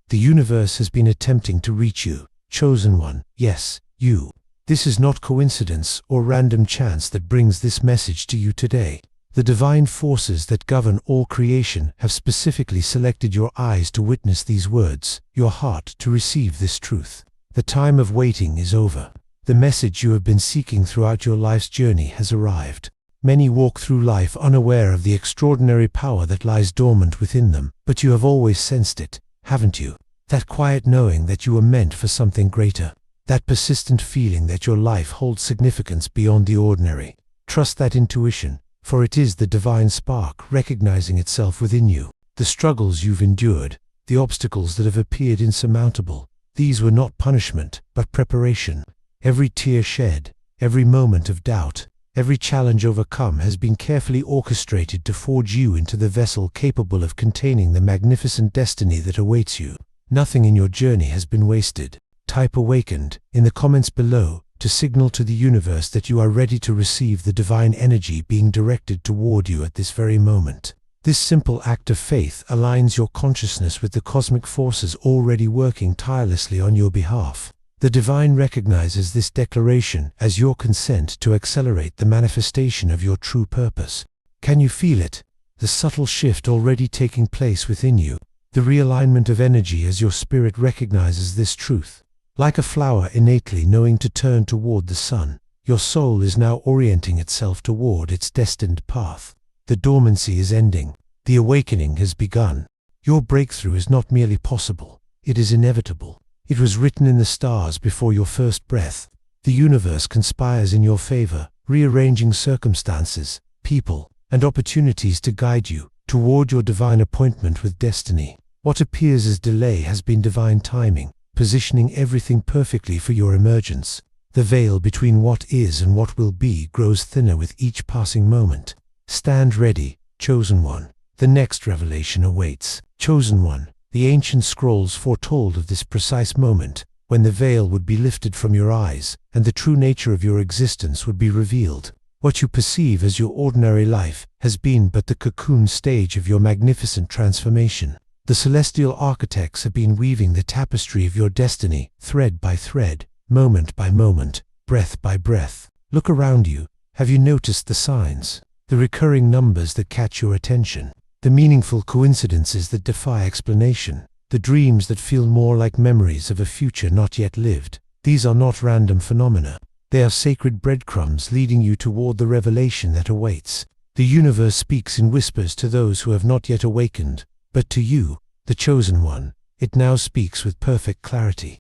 The universe has been attempting to reach you, chosen one, yes, you. This is not coincidence or random chance that brings this message to you today. The divine forces that govern all creation have specifically selected your eyes to witness these words, your heart to receive this truth. The time of waiting is over. The message you have been seeking throughout your life's journey has arrived. Many walk through life unaware of the extraordinary power that lies dormant within them, but you have always sensed it, haven't you? That quiet knowing that you were meant for something greater. That persistent feeling that your life holds significance beyond the ordinary. Trust that intuition, for it is the divine spark recognizing itself within you. The struggles you've endured, the obstacles that have appeared insurmountable, these were not punishment, but preparation. Every tear shed, every moment of doubt, every challenge overcome has been carefully orchestrated to forge you into the vessel capable of containing the magnificent destiny that awaits you. Nothing in your journey has been wasted. Type "awakened" in the comments below to signal to the universe that you are ready to receive the divine energy being directed toward you at this very moment. This simple act of faith aligns your consciousness with the cosmic forces already working tirelessly on your behalf. The divine recognizes this declaration as your consent to accelerate the manifestation of your true purpose. Can you feel it? The subtle shift already taking place within you. The realignment of energy as your spirit recognizes this truth. Like a flower innately knowing to turn toward the sun, your soul is now orienting itself toward its destined path. The dormancy is ending. The awakening has begun. Your breakthrough is not merely possible, it is inevitable. It was written in the stars before your first breath. The universe conspires in your favor, rearranging circumstances, people, and opportunities to guide you toward your divine appointment with destiny. What appears as delay has been divine timing, positioning everything perfectly for your emergence. The veil between what is and what will be grows thinner with each passing moment. Stand ready, chosen one. The next revelation awaits. Chosen one, the ancient scrolls foretold of this precise moment, when the veil would be lifted from your eyes, and the true nature of your existence would be revealed. What you perceive as your ordinary life has been but the cocoon stage of your magnificent transformation. The celestial architects have been weaving the tapestry of your destiny, thread by thread, moment by moment, breath by breath. Look around you. Have you noticed the signs? The recurring numbers that catch your attention? The meaningful coincidences that defy explanation? The dreams that feel more like memories of a future not yet lived? These are not random phenomena. They are sacred breadcrumbs leading you toward the revelation that awaits. The universe speaks in whispers to those who have not yet awakened. But to you, the chosen one, it now speaks with perfect clarity.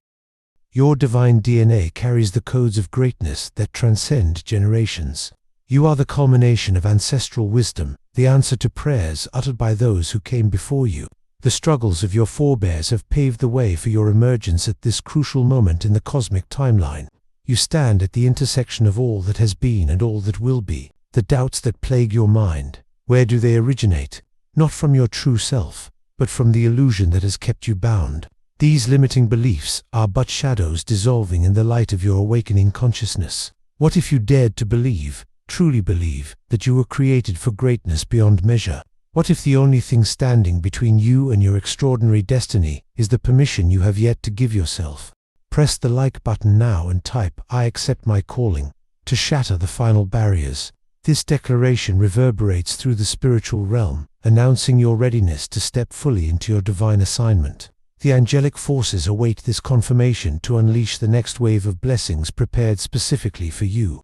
Your divine DNA carries the codes of greatness that transcend generations. You are the culmination of ancestral wisdom, the answer to prayers uttered by those who came before you. The struggles of your forebears have paved the way for your emergence at this crucial moment in the cosmic timeline. You stand at the intersection of all that has been and all that will be. The doubts that plague your mind, where do they originate? Not from your true self, but from the illusion that has kept you bound. These limiting beliefs are but shadows dissolving in the light of your awakening consciousness. What if you dared to believe, truly believe, that you were created for greatness beyond measure? What if the only thing standing between you and your extraordinary destiny is the permission you have yet to give yourself? Press the like button now and type "I accept my calling" to shatter the final barriers. This declaration reverberates through the spiritual realm, announcing your readiness to step fully into your divine assignment. The angelic forces await this confirmation to unleash the next wave of blessings prepared specifically for you.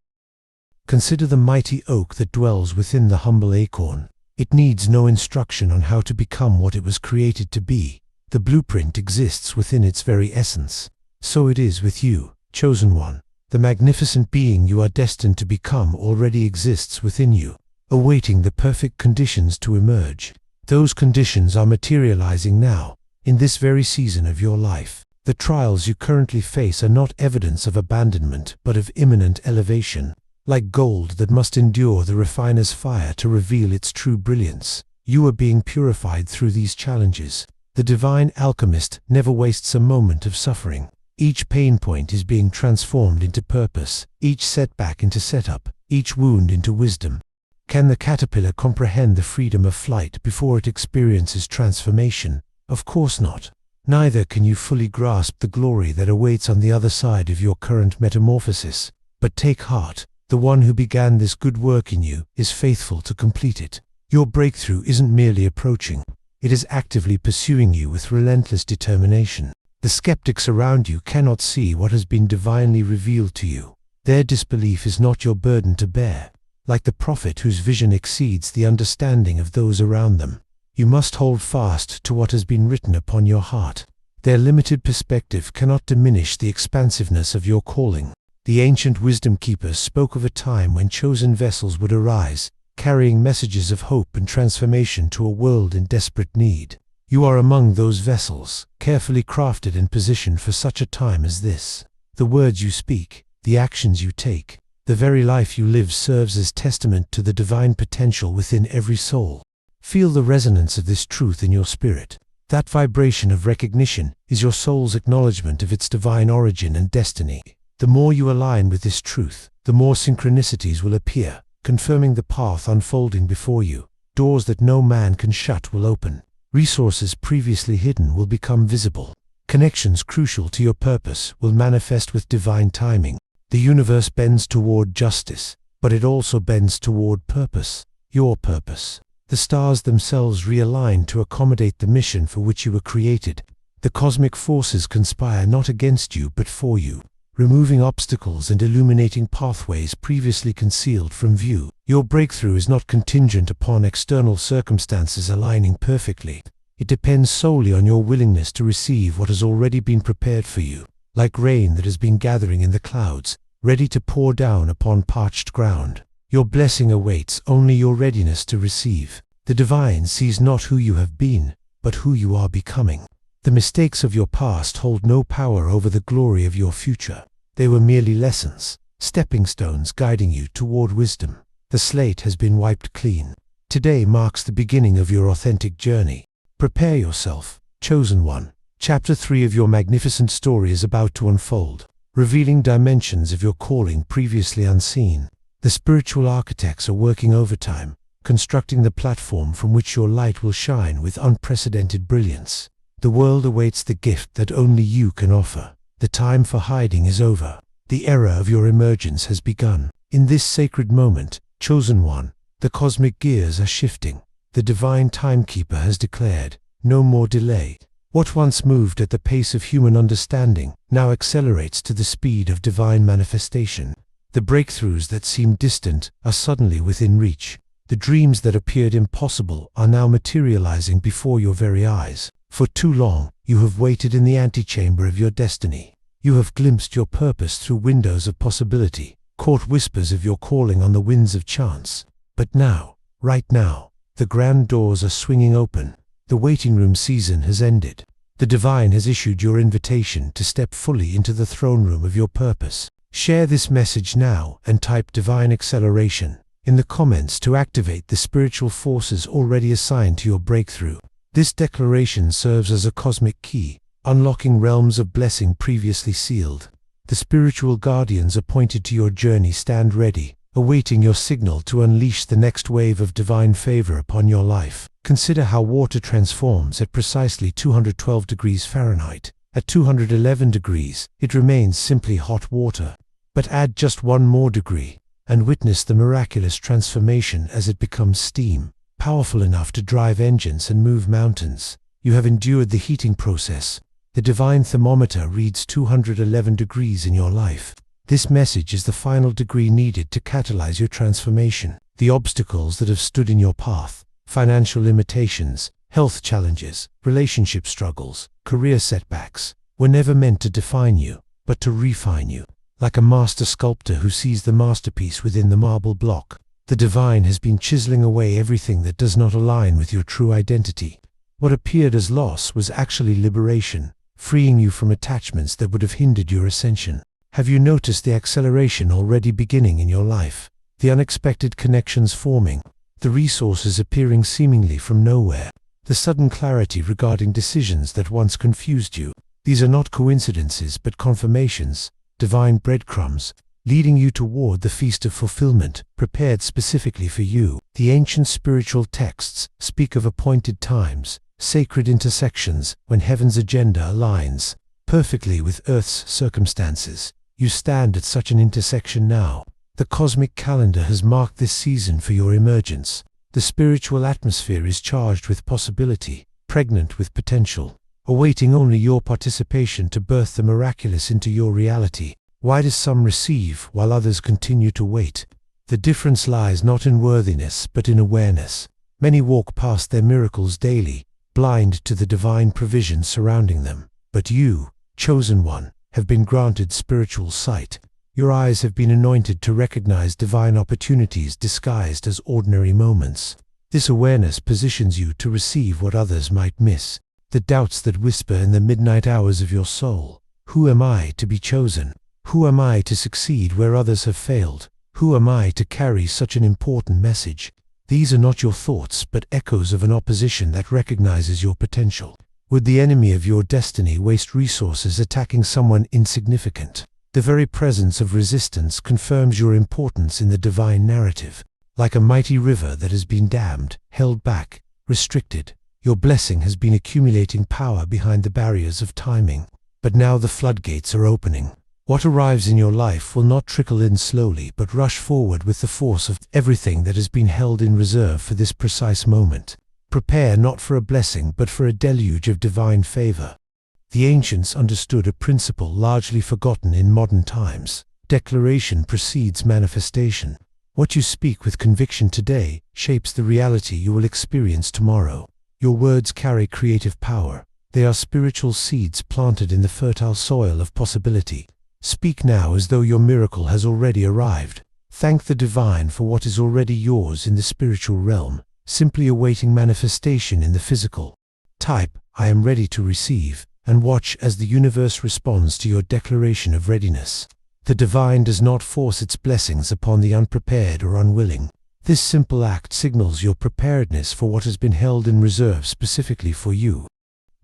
Consider the mighty oak that dwells within the humble acorn. It needs no instruction on how to become what it was created to be. The blueprint exists within its very essence. So it is with you, chosen one. The magnificent being you are destined to become already exists within you, awaiting the perfect conditions to emerge. Those conditions are materializing now, in this very season of your life. The trials you currently face are not evidence of abandonment, but of imminent elevation. Like gold that must endure the refiner's fire to reveal its true brilliance, you are being purified through these challenges. The divine alchemist never wastes a moment of suffering. Each pain point is being transformed into purpose, each setback into setup, each wound into wisdom. Can the caterpillar comprehend the freedom of flight before it experiences transformation? Of course not. Neither can you fully grasp the glory that awaits on the other side of your current metamorphosis. But take heart, the one who began this good work in you is faithful to complete it. Your breakthrough isn't merely approaching, it is actively pursuing you with relentless determination. The skeptics around you cannot see what has been divinely revealed to you. Their disbelief is not your burden to bear. Like the prophet whose vision exceeds the understanding of those around them, you must hold fast to what has been written upon your heart. Their limited perspective cannot diminish the expansiveness of your calling. The ancient wisdom keepers spoke of a time when chosen vessels would arise, carrying messages of hope and transformation to a world in desperate need. You are among those vessels, carefully crafted and positioned for such a time as this. The words you speak, the actions you take, the very life you live serves as testament to the divine potential within every soul. Feel the resonance of this truth in your spirit. That vibration of recognition is your soul's acknowledgement of its divine origin and destiny. The more you align with this truth, the more synchronicities will appear, confirming the path unfolding before you. Doors that no man can shut will open. Resources previously hidden will become visible. Connections crucial to your purpose will manifest with divine timing. The universe bends toward justice, but it also bends toward purpose, your purpose. The stars themselves realign to accommodate the mission for which you were created. The cosmic forces conspire not against you but for you, removing obstacles and illuminating pathways previously concealed from view. Your breakthrough is not contingent upon external circumstances aligning perfectly. It depends solely on your willingness to receive what has already been prepared for you, like rain that has been gathering in the clouds, ready to pour down upon parched ground. Your blessing awaits only your readiness to receive. The divine sees not who you have been, but who you are becoming. The mistakes of your past hold no power over the glory of your future. They were merely lessons, stepping stones guiding you toward wisdom. The slate has been wiped clean. Today marks the beginning of your authentic journey. Prepare yourself, chosen one. Chapter 3 of your magnificent story is about to unfold, revealing dimensions of your calling previously unseen. The spiritual architects are working overtime, constructing the platform from which your light will shine with unprecedented brilliance. The world awaits the gift that only you can offer. The time for hiding is over. The era of your emergence has begun. In this sacred moment, chosen one, the cosmic gears are shifting. The divine timekeeper has declared, no more delay. What once moved at the pace of human understanding now accelerates to the speed of divine manifestation. The breakthroughs that seemed distant are suddenly within reach. The dreams that appeared impossible are now materializing before your very eyes. For too long, you have waited in the antechamber of your destiny. You have glimpsed your purpose through windows of possibility, caught whispers of your calling on the winds of chance. But now, right now, the grand doors are swinging open. The waiting room season has ended. The divine has issued your invitation to step fully into the throne room of your purpose. Share this message now and type divine acceleration in the comments to activate the spiritual forces already assigned to your breakthrough. This declaration serves as a cosmic key, unlocking realms of blessing previously sealed. The spiritual guardians appointed to your journey stand ready, awaiting your signal to unleash the next wave of divine favor upon your life. Consider how water transforms at precisely 212 degrees Fahrenheit. At 211 degrees, it remains simply hot water. But add just one more degree, and witness the miraculous transformation as it becomes steam, powerful enough to drive engines and move mountains. You have endured the heating process. The divine thermometer reads 211 degrees in your life. This message is the final degree needed to catalyze your transformation. The obstacles that have stood in your path, financial limitations, health challenges, relationship struggles, career setbacks, were never meant to define you, but to refine you. Like a master sculptor who sees the masterpiece within the marble block, the divine has been chiseling away everything that does not align with your true identity. What appeared as loss was actually liberation, freeing you from attachments that would have hindered your ascension. Have you noticed the acceleration already beginning in your life? The unexpected connections forming, the resources appearing seemingly from nowhere, the sudden clarity regarding decisions that once confused you. These are not coincidences but confirmations, divine breadcrumbs, leading you toward the feast of fulfillment, prepared specifically for you. The ancient spiritual texts speak of appointed times, sacred intersections, when heaven's agenda aligns perfectly with Earth's circumstances. You stand at such an intersection now. The cosmic calendar has marked this season for your emergence. The spiritual atmosphere is charged with possibility, pregnant with potential, awaiting only your participation to birth the miraculous into your reality. Why do some receive while others continue to wait? The difference lies not in worthiness but in awareness. Many walk past their miracles daily, blind to the divine provision surrounding them. But you, chosen one, have been granted spiritual sight. Your eyes have been anointed to recognize divine opportunities disguised as ordinary moments. This awareness positions you to receive what others might miss. The doubts that whisper in the midnight hours of your soul. Who am I to be chosen? Who am I to succeed where others have failed? Who am I to carry such an important message? These are not your thoughts, but echoes of an opposition that recognizes your potential. Would the enemy of your destiny waste resources attacking someone insignificant? The very presence of resistance confirms your importance in the divine narrative. Like a mighty river that has been dammed, held back, restricted, your blessing has been accumulating power behind the barriers of timing. But now the floodgates are opening. What arrives in your life will not trickle in slowly but rush forward with the force of everything that has been held in reserve for this precise moment. Prepare not for a blessing but for a deluge of divine favor. The ancients understood a principle largely forgotten in modern times. Declaration precedes manifestation. What you speak with conviction today shapes the reality you will experience tomorrow. Your words carry creative power. They are spiritual seeds planted in the fertile soil of possibility. Speak now as though your miracle has already arrived. Thank the divine for what is already yours in the spiritual realm, simply awaiting manifestation in the physical. Type, I am ready to receive, and watch as the universe responds to your declaration of readiness. The divine does not force its blessings upon the unprepared or unwilling. This simple act signals your preparedness for what has been held in reserve specifically for you.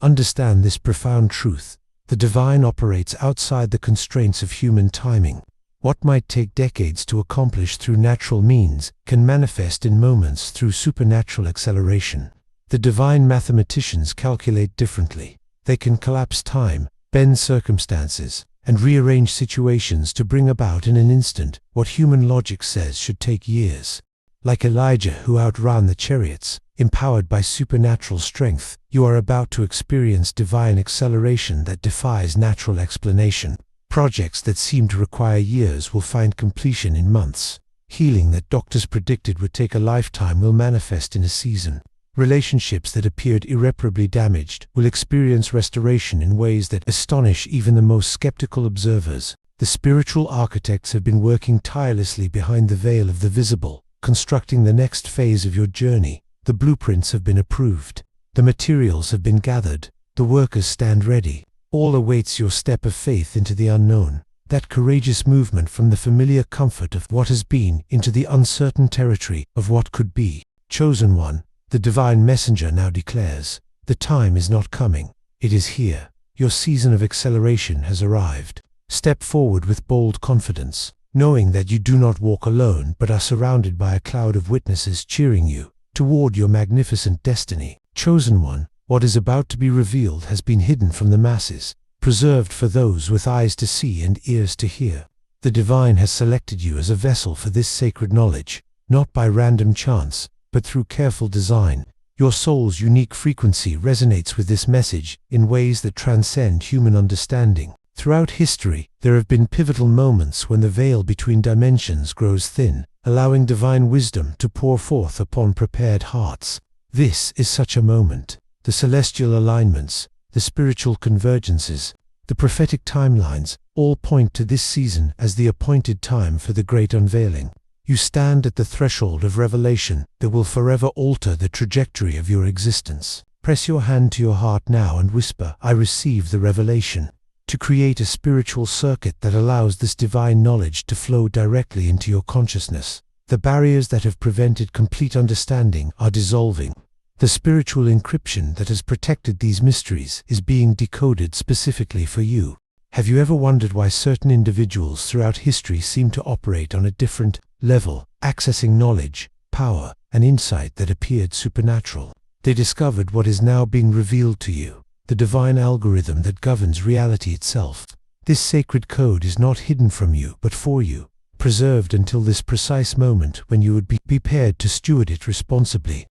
Understand this profound truth. The divine operates outside the constraints of human timing. What might take decades to accomplish through natural means can manifest in moments through supernatural acceleration. The divine mathematicians calculate differently. They can collapse time, bend circumstances, and rearrange situations to bring about in an instant what human logic says should take years. Like Elijah who outran the chariots, empowered by supernatural strength, you are about to experience divine acceleration that defies natural explanation. Projects that seem to require years will find completion in months. Healing that doctors predicted would take a lifetime will manifest in a season. Relationships that appeared irreparably damaged will experience restoration in ways that astonish even the most skeptical observers. The spiritual architects have been working tirelessly behind the veil of the visible, constructing the next phase of your journey. The blueprints have been approved. The materials have been gathered. The workers stand ready. All awaits your step of faith into the unknown, that courageous movement from the familiar comfort of what has been into the uncertain territory of what could be. Chosen one, the divine messenger now declares, the time is not coming, it is here. Your season of acceleration has arrived. Step forward with bold confidence, knowing that you do not walk alone but are surrounded by a cloud of witnesses cheering you toward your magnificent destiny. Chosen one, what is about to be revealed has been hidden from the masses, preserved for those with eyes to see and ears to hear. The divine has selected you as a vessel for this sacred knowledge, not by random chance, but through careful design. Your soul's unique frequency resonates with this message in ways that transcend human understanding. Throughout history, there have been pivotal moments when the veil between dimensions grows thin, allowing divine wisdom to pour forth upon prepared hearts. This is such a moment. The celestial alignments, the spiritual convergences, the prophetic timelines, all point to this season as the appointed time for the great unveiling. You stand at the threshold of revelation that will forever alter the trajectory of your existence. Press your hand to your heart now and whisper, I receive the revelation, to create a spiritual circuit that allows this divine knowledge to flow directly into your consciousness. The barriers that have prevented complete understanding are dissolving. The spiritual encryption that has protected these mysteries is being decoded specifically for you. Have you ever wondered why certain individuals throughout history seem to operate on a different level, accessing knowledge, power, and insight that appeared supernatural? They discovered what is now being revealed to you, the divine algorithm that governs reality itself. This sacred code is not hidden from you, but for you, preserved until this precise moment when you would be prepared to steward it responsibly.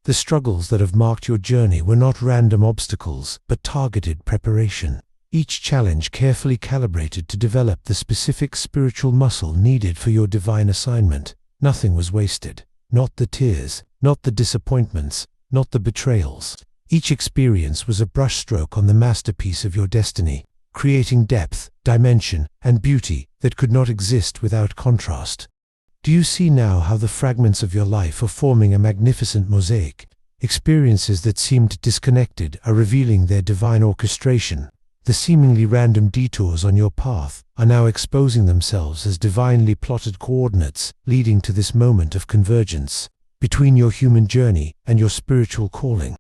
The struggles that have marked your journey were not random obstacles, but targeted preparation. Each challenge carefully calibrated to develop the specific spiritual muscle needed for your divine assignment. Nothing was wasted. Not the tears, not the disappointments, not the betrayals. Each experience was a brushstroke on the masterpiece of your destiny, creating depth, dimension, and beauty that could not exist without contrast. Do you see now how the fragments of your life are forming a magnificent mosaic? Experiences that seemed disconnected are revealing their divine orchestration. The seemingly random detours on your path are now exposing themselves as divinely plotted coordinates leading to this moment of convergence between your human journey and your spiritual calling.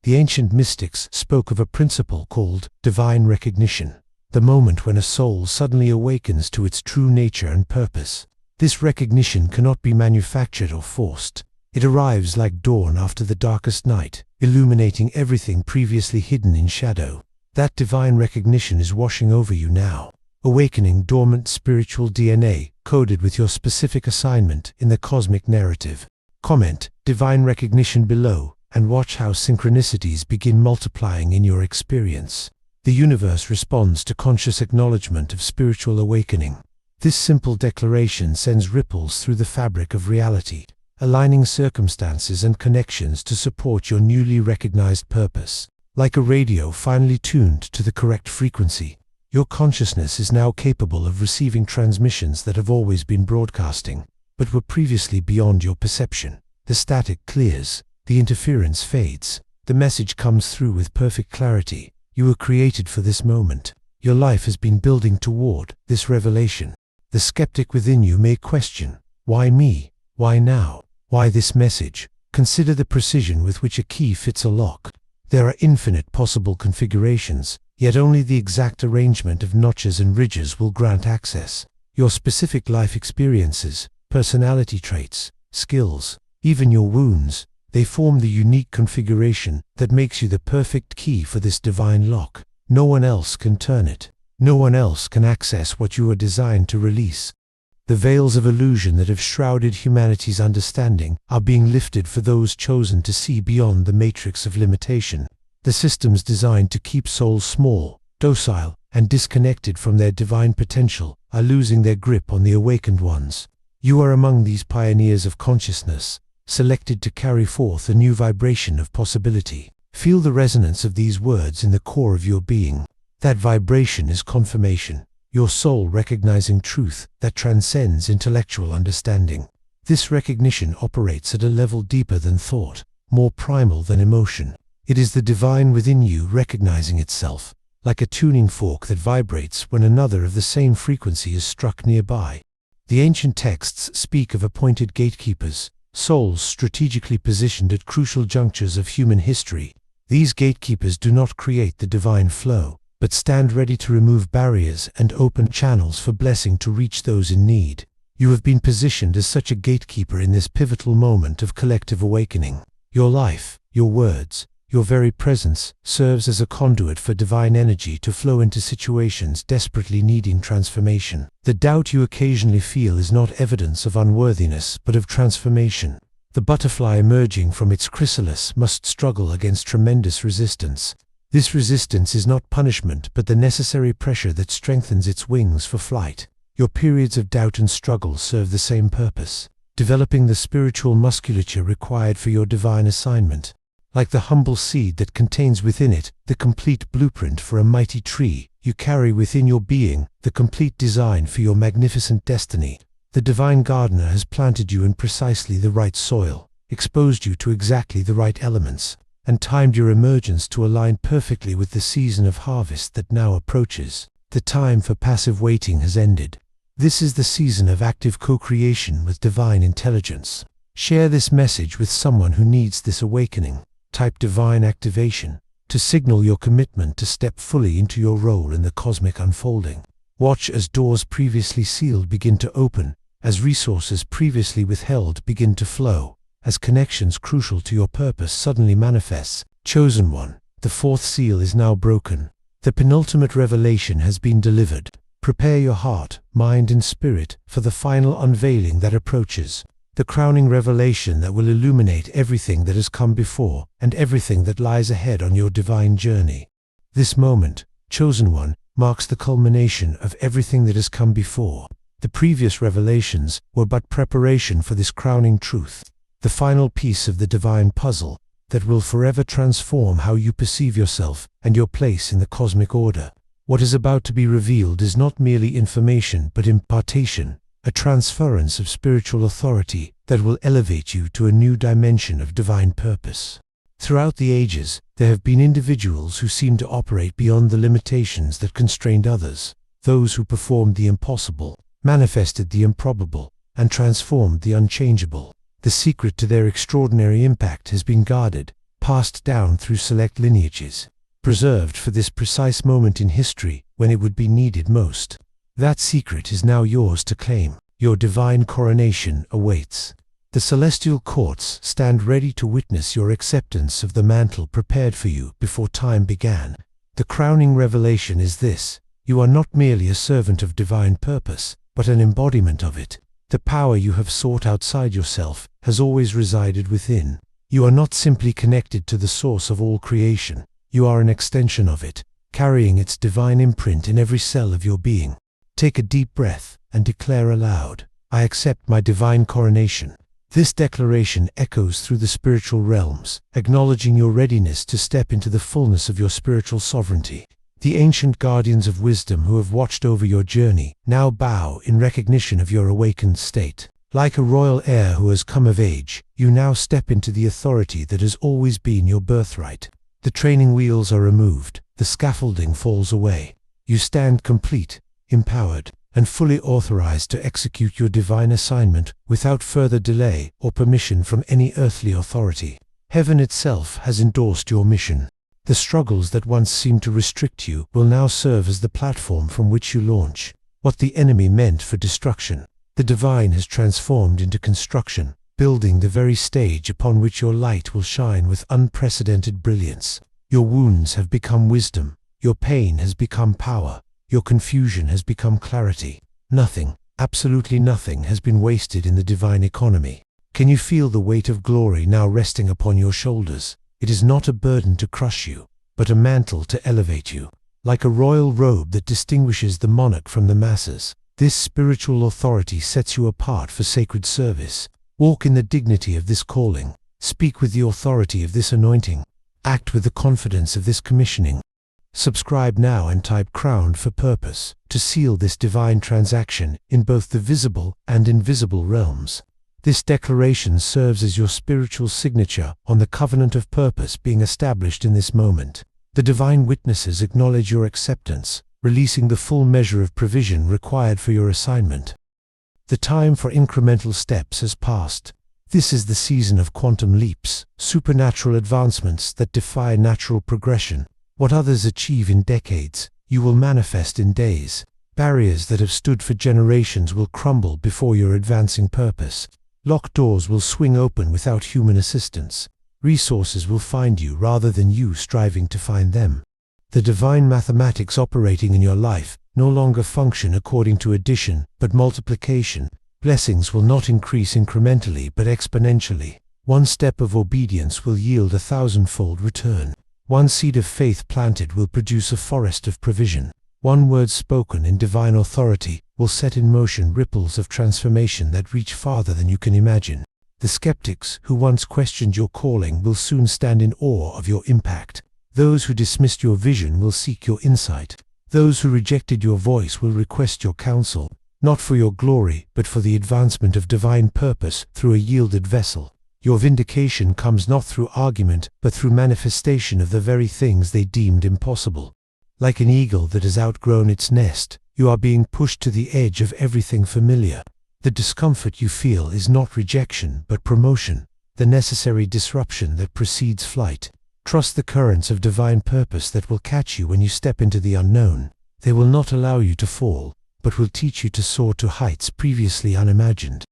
The ancient mystics spoke of a principle called divine recognition, the moment when a soul suddenly awakens to its true nature and purpose. This recognition cannot be manufactured or forced. It arrives like dawn after the darkest night, illuminating everything previously hidden in shadow. That divine recognition is washing over you now, awakening dormant spiritual DNA coded with your specific assignment in the cosmic narrative. Comment divine recognition below and watch how synchronicities begin multiplying in your experience. The universe responds to conscious acknowledgement of spiritual awakening. This simple declaration sends ripples through the fabric of reality, aligning circumstances and connections to support your newly recognized purpose. Like a radio finely tuned to the correct frequency, your consciousness is now capable of receiving transmissions that have always been broadcasting, but were previously beyond your perception. The static clears, the interference fades, the message comes through with perfect clarity. You were created for this moment. Your life has been building toward this revelation. The skeptic within you may question, why me? Why now? Why this message? Consider the precision with which a key fits a lock. There are infinite possible configurations, yet only the exact arrangement of notches and ridges will grant access. Your specific life experiences, personality traits, skills, even your wounds, they form the unique configuration that makes you the perfect key for this divine lock. No one else can turn it. No one else can access what you are designed to release. The veils of illusion that have shrouded humanity's understanding are being lifted for those chosen to see beyond the matrix of limitation. The systems designed to keep souls small, docile, and disconnected from their divine potential are losing their grip on the awakened ones. You are among these pioneers of consciousness, selected to carry forth a new vibration of possibility. Feel the resonance of these words in the core of your being. That vibration is confirmation, your soul recognizing truth that transcends intellectual understanding. This recognition operates at a level deeper than thought, more primal than emotion. It is the divine within you recognizing itself, like a tuning fork that vibrates when another of the same frequency is struck nearby. The ancient texts speak of appointed gatekeepers, souls strategically positioned at crucial junctures of human history. These gatekeepers do not create the divine flow, but stand ready to remove barriers and open channels for blessing to reach those in need. You have been positioned as such a gatekeeper in this pivotal moment of collective awakening. Your life, your words, your very presence serves as a conduit for divine energy to flow into situations desperately needing transformation. The doubt you occasionally feel is not evidence of unworthiness, but of transformation. The butterfly emerging from its chrysalis must struggle against tremendous resistance. This resistance is not punishment, but the necessary pressure that strengthens its wings for flight. Your periods of doubt and struggle serve the same purpose, developing the spiritual musculature required for your divine assignment. Like the humble seed that contains within it the complete blueprint for a mighty tree, you carry within your being the complete design for your magnificent destiny. The divine gardener has planted you in precisely the right soil, exposed you to exactly the right elements, and timed your emergence to align perfectly with the season of harvest that now approaches. The time for passive waiting has ended. This is the season of active co-creation with divine intelligence. Share this message with someone who needs this awakening. Type divine activation to signal your commitment to step fully into your role in the cosmic unfolding. Watch as doors previously sealed begin to open, as resources previously withheld begin to flow, as connections crucial to your purpose suddenly manifests. Chosen one, the fourth seal is now broken. The penultimate revelation has been delivered. Prepare your heart, mind, and spirit for the final unveiling that approaches. The crowning revelation that will illuminate everything that has come before and everything that lies ahead on your divine journey. This moment, chosen one, marks the culmination of everything that has come before. The previous revelations were but preparation for this crowning truth, the final piece of the divine puzzle that will forever transform how you perceive yourself and your place in the cosmic order. What is about to be revealed is not merely information but impartation, a transference of spiritual authority that will elevate you to a new dimension of divine purpose. Throughout the ages, there have been individuals who seemed to operate beyond the limitations that constrained others, those who performed the impossible, manifested the improbable, and transformed the unchangeable. The secret to their extraordinary impact has been guarded, passed down through select lineages, preserved for this precise moment in history when it would be needed most. That secret is now yours to claim. Your divine coronation awaits. The celestial courts stand ready to witness your acceptance of the mantle prepared for you before time began. The crowning revelation is this: you are not merely a servant of divine purpose, but an embodiment of it. The power you have sought outside yourself has always resided within. You are not simply connected to the source of all creation. You are an extension of it, carrying its divine imprint in every cell of your being. Take a deep breath and declare aloud, "I accept my divine coronation." This declaration echoes through the spiritual realms, acknowledging your readiness to step into the fullness of your spiritual sovereignty. The ancient guardians of wisdom who have watched over your journey now bow in recognition of your awakened state. Like a royal heir who has come of age, you now step into the authority that has always been your birthright. The training wheels are removed, the scaffolding falls away. You stand complete, empowered, and fully authorized to execute your divine assignment without further delay or permission from any earthly authority. Heaven itself has endorsed your mission. The struggles that once seemed to restrict you will now serve as the platform from which you launch. What the enemy meant for destruction, the divine has transformed into construction, building the very stage upon which your light will shine with unprecedented brilliance. Your wounds have become wisdom, your pain has become power, your confusion has become clarity. Nothing, absolutely nothing, has been wasted in the divine economy. Can you feel the weight of glory now resting upon your shoulders? It is not a burden to crush you, but a mantle to elevate you. Like a royal robe that distinguishes the monarch from the masses, this spiritual authority sets you apart for sacred service. Walk in the dignity of this calling. Speak with the authority of this anointing. Act with the confidence of this commissioning. Subscribe now and type "crowned for purpose" to seal this divine transaction in both the visible and invisible realms. This declaration serves as your spiritual signature on the covenant of purpose being established in this moment. The divine witnesses acknowledge your acceptance, releasing the full measure of provision required for your assignment. The time for incremental steps has passed. This is the season of quantum leaps, supernatural advancements that defy natural progression. What others achieve in decades, you will manifest in days. Barriers that have stood for generations will crumble before your advancing purpose. Locked doors will swing open without human assistance. Resources will find you rather than you striving to find them. The divine mathematics operating in your life no longer function according to addition, but multiplication. Blessings will not increase incrementally but exponentially. One step of obedience will yield 1,000-fold return. One seed of faith planted will produce a forest of provision. One word spoken in divine authority will set in motion ripples of transformation that reach farther than you can imagine. The skeptics who once questioned your calling will soon stand in awe of your impact. Those who dismissed your vision will seek your insight. Those who rejected your voice will request your counsel, not for your glory, but for the advancement of divine purpose through a yielded vessel. Your vindication comes not through argument, but through manifestation of the very things they deemed impossible. Like an eagle that has outgrown its nest, you are being pushed to the edge of everything familiar. The discomfort you feel is not rejection, but promotion, the necessary disruption that precedes flight. Trust the currents of divine purpose that will catch you when you step into the unknown. They will not allow you to fall, but will teach you to soar to heights previously unimagined.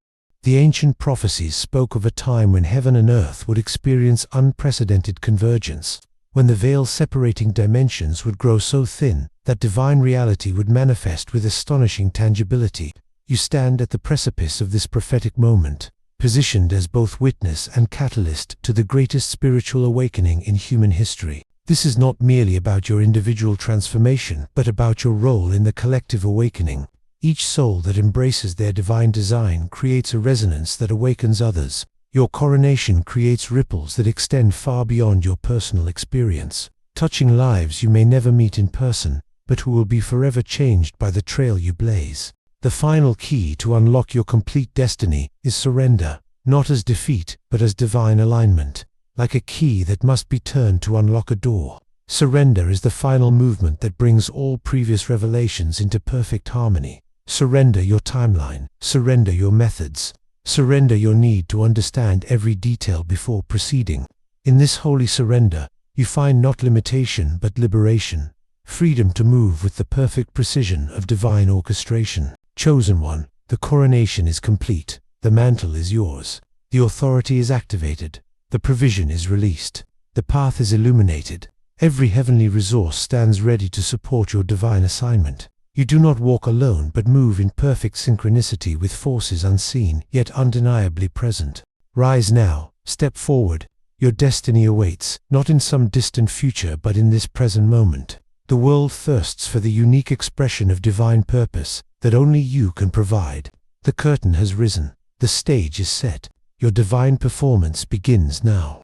The ancient prophecies spoke of a time when heaven and earth would experience unprecedented convergence, when the veil separating dimensions would grow so thin that divine reality would manifest with astonishing tangibility. You stand at the precipice of this prophetic moment, positioned as both witness and catalyst to the greatest spiritual awakening in human history. This is not merely about your individual transformation, but about your role in the collective awakening. Each soul that embraces their divine design creates a resonance that awakens others. Your coronation creates ripples that extend far beyond your personal experience, touching lives you may never meet in person, but who will be forever changed by the trail you blaze. The final key to unlock your complete destiny is surrender, not as defeat, but as divine alignment. Like a key that must be turned to unlock a door, surrender is the final movement that brings all previous revelations into perfect harmony. Surrender your timeline, surrender your methods, surrender your need to understand every detail before proceeding. In this holy surrender, you find not limitation but liberation, freedom to move with the perfect precision of divine orchestration. Chosen one, the coronation is complete, the mantle is yours, the authority is activated, the provision is released, the path is illuminated. Every heavenly resource stands ready to support your divine assignment. You do not walk alone but move in perfect synchronicity with forces unseen yet undeniably present. Rise now, step forward. Your destiny awaits, not in some distant future but in this present moment. The world thirsts for the unique expression of divine purpose that only you can provide. The curtain has risen. The stage is set. Your divine performance begins now.